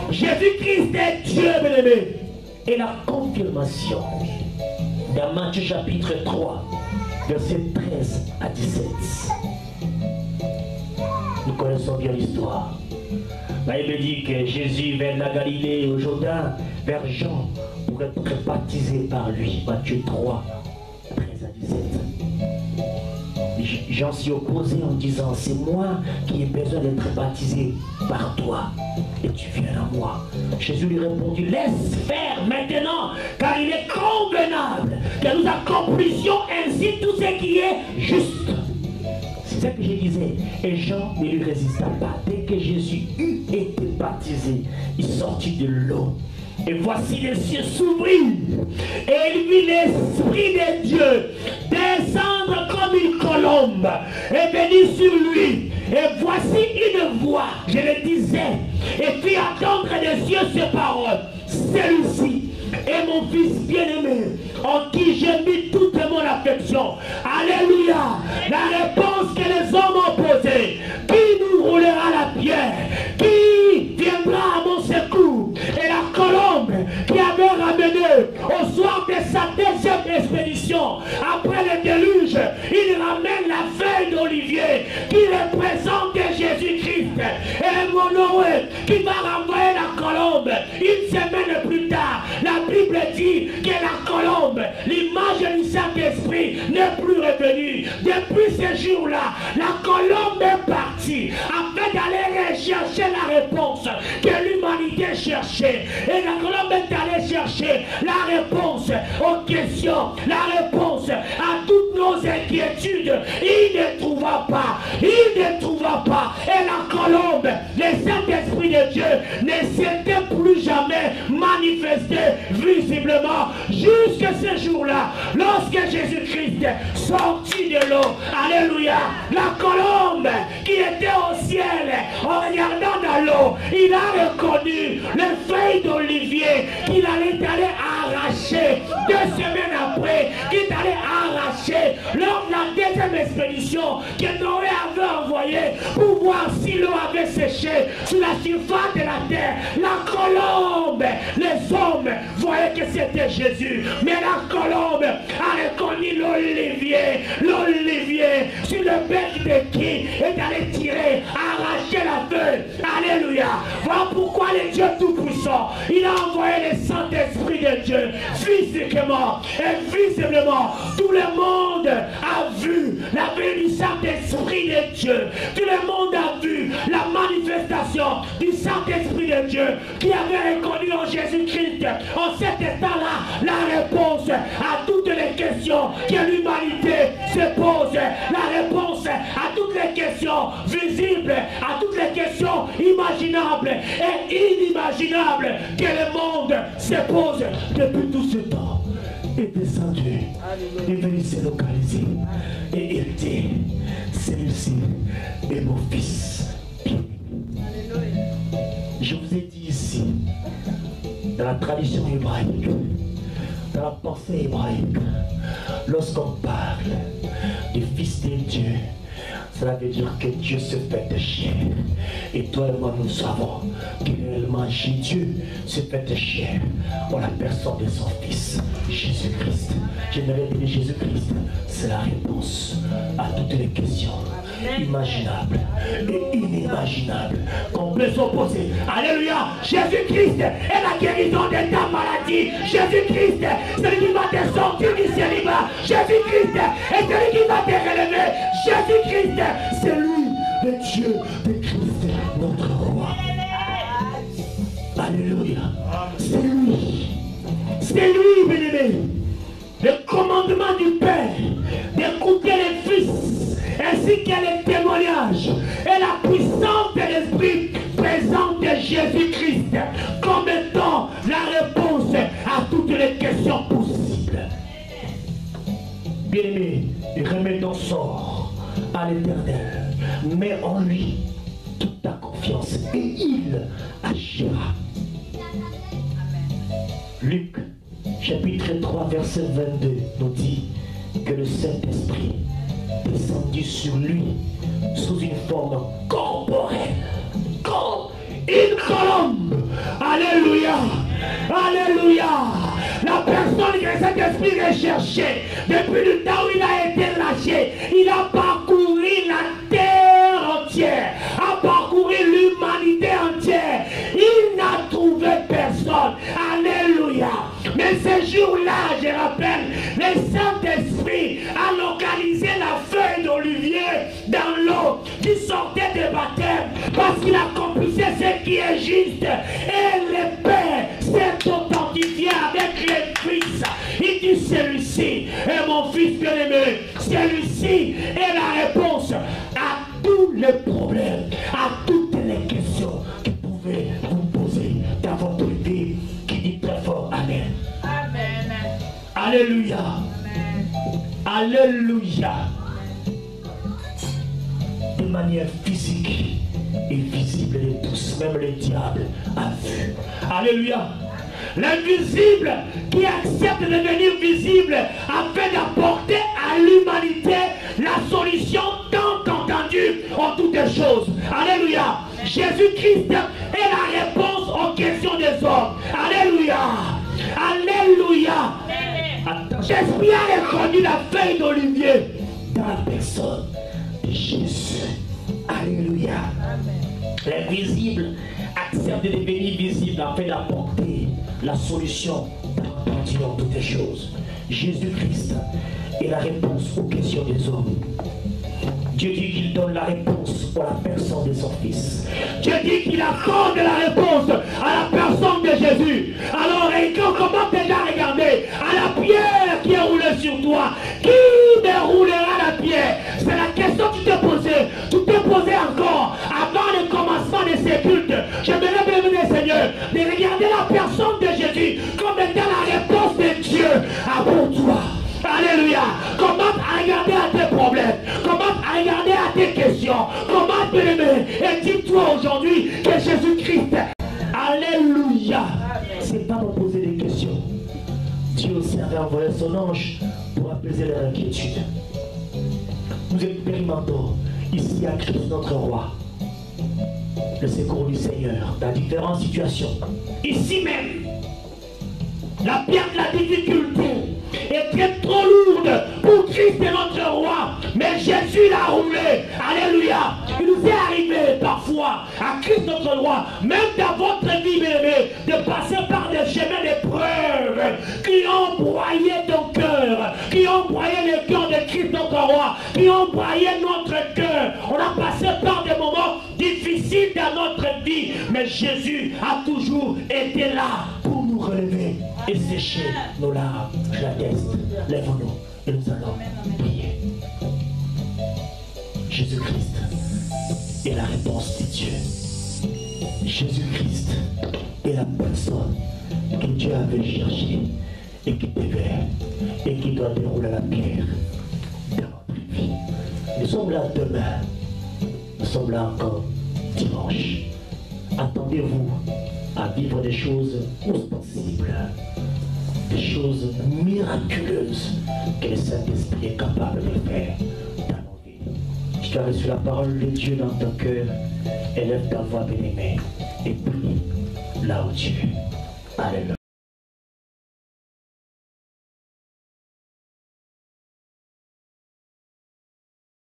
Jésus-Christ est Dieu, bien-aimé. Et la confirmation dans Matthieu chapitre 3, versets 13 à 17. Nous connaissons bien l'histoire. La Bible dit que Jésus vint de la Galilée au Jourdain vers Jean pour être baptisé par lui. Matthieu 3, 13 à 17. Jean s'y opposait en disant: c'est moi qui ai besoin d'être baptisé par toi, et tu viens à moi. Jésus lui répondit: laisse faire maintenant, car il est convenable que nous accomplissions ainsi tout ce qui est juste. C'est ce que je disais. Et Jean ne lui résista pas. Dès que Jésus eut été baptisé, il sortit de l'eau. Et voici les cieux s'ouvrirent. Et il vit l'Esprit de Dieu descendre comme une colombe et venir sur lui. Et voici une voix, je le disais, et fit attendre des cieux ces paroles: celui-ci est mon fils bien-aimé, en qui j'ai mis toute mon affection. Alléluia. La réponse que les hommes ont posée: qui nous roulera la pierre? Qui viendra à mon secours? Et la colombe qui l'image du Saint-Esprit n'est plus revenue. Depuis ce jour-là, la colombe est partie afin d'aller rechercher la réponse que l'humanité cherchait. Et la colombe est allée chercher la réponse aux questions, la réponse à toutes nos inquiétudes. Il ne trouva pas. Il ne trouva pas. Et la colombe, le Saint-Esprit de Dieu, ne s'était plus jamais manifesté visiblement jusqu'à ce jour-là, lorsque Jésus-Christ sortit de l'eau. Alléluia. La colombe qui était au ciel, en regardant dans l'eau, il a reconnu les feuilles d'olivier qu'il allait aller arracher 2 semaines après, qu'il allait arracher lors de la deuxième expédition que Noé avait envoyée pour voir si l'eau avait séché sur la surface de la terre. La colombe, les hommes voyaient que c'était Jésus, mais la colombe a reconnu l'olivier. L'olivier sur le bec de qui est allé tirer, arracher la feuille. Alléluia. Voilà pourquoi le Dieu Tout-Puissant, il a envoyé le Saint-Esprit de Dieu physiquement et visiblement. Tout le monde a vu la venue du Saint-Esprit de Dieu. Tout le monde a vu la manifestation du Saint-Esprit de Dieu qui avait reconnu en Jésus-Christ, en cet état-là, la réponse à toutes les questions que l'humanité se pose, la réponse à toutes les questions visibles, à toutes les questions imaginables et inimaginables que le monde se pose depuis tout ce temps, est descendu, est venu se localiser et il dit, celui-ci est mon fils. Je vous ai dit ici, dans la tradition hébraïque, dans la pensée hébraïque, lorsqu'on parle du Fils de Dieu, cela veut dire que Dieu se fait de chair. Et toi et moi, nous savons que réellement Dieu se fait de chair en la personne de son Fils, Jésus-Christ. J'aimerais dire Jésus-Christ, c'est la réponse à toutes les questions imaginables et inimaginables qu'on peut s'opposer. Alléluia. Jésus-Christ est la guérison de ta maladie. Jésus-Christ, c'est lui qui va te sortir du célibat. Jésus-Christ est celui qui va te relever. Jésus-Christ, c'est lui, le Dieu de Christ, notre roi. Alléluia. C'est lui. C'est lui, bien-aimé. Le commandement du Père d'écouter les fils, ainsi que les témoignages et la puissance de l'Esprit présente de Jésus-Christ comme étant la réponse à toutes les questions possibles. Bien-aimé, remets ton sort à l'Éternel, mets en lui toute ta confiance et il agira. Luc chapitre 3 verset 22 nous dit que le Saint-Esprit descendu sur lui sous une forme corporelle comme une colombe. Alléluia. Alléluia. La personne que le Saint-Esprit recherchait depuis le temps où il a été lâché, il a parcouru la terre entière, a parcouru l'humanité entière. Il n'a trouvé personne. Alléluia. Mais ce jour-là, je rappelle, le Saint-Esprit a localisé la feuille d'olivier dans l'eau qui sortait des baptêmes parce qu'il accomplissait ce qui est juste. Et le Père s'est authentifié avec le Fils. Il dit celui-ci est mon Fils bien-aimé. Celui-ci est la réponse à tous les problèmes, à toutes les questions que vous pouvez vous poser dans votre vie. Qui dit très fort Amen. Amen. Alléluia. Amen. Alléluia. De manière physique et visible de tous, même le diable a vu. Alléluia. L'invisible qui accepte de devenir visible afin d'apporter à l'humanité la solution tant entendue en toutes choses. Alléluia. Jésus-Christ est la réponse aux questions des hommes. Alléluia. Alléluia. L'Esprit a reconnu la feuille d'olivier dans la personne de Jésus. Alléluia. L'invisible accepte de devenir visible afin d'apporter la solution entendue en toutes choses. Jésus-Christ est la réponse aux questions des hommes. Dieu dit qu'il donne la réponse à la personne de son Fils. Dieu dit qu'il accorde la réponse à la personne de Jésus. Alors, on commence déjà à regarder à la pierre qui est roulée sur toi. Qui déroulera la pierre? C'est la question que tu t'es posée. Tu t'es posé encore avant le commencement de ces cultes. J'aimerais bien venir, Seigneur, de regarder la personne de Jésus comme étant la réponse de Dieu pour toi. Alléluia. Commence à regarder à tes problèmes. Commence à regarder à tes questions. Commence à l'aimer. Et dis-toi aujourd'hui que Jésus-Christ, alléluia, c'est pas pour poser des questions. Dieu aussi avait envoyé son ange pour apaiser leur inquiétude. Nous expérimentons ici à Christ notre roi le secours du Seigneur dans différentes situations. Ici même, la pierre de la difficulté était trop lourde pour Christ et notre roi, mais Jésus l'a roulé. Alléluia. Il nous est arrivé parfois à Christ notre roi, même dans votre vie, bien-aimé, de passer par des chemins d'épreuves qui ont broyé ton cœur, qui ont broyé le cœur de Christ notre roi, qui ont broyé notre cœur. On a passé par des moments difficiles dans notre vie, mais Jésus a toujours été là pour nous relever et sécher nos larmes. Je l'atteste. Lève-nous et nous allons prier. Jésus-Christ est la réponse de Dieu. Jésus-Christ est la personne que Dieu avait cherchée et qui devait et qui doit dérouler la pierre dans notre vie. Nous sommes là demain. Nous sommes là encore dimanche. Attendez-vous à vivre des choses ostensibles, des choses miraculeuses que le Saint-Esprit est capable de faire dans nos vies. Si tu as reçu la parole de Dieu dans ton cœur, élève ta voix bien-aimée et prie là où tu es. Alléluia.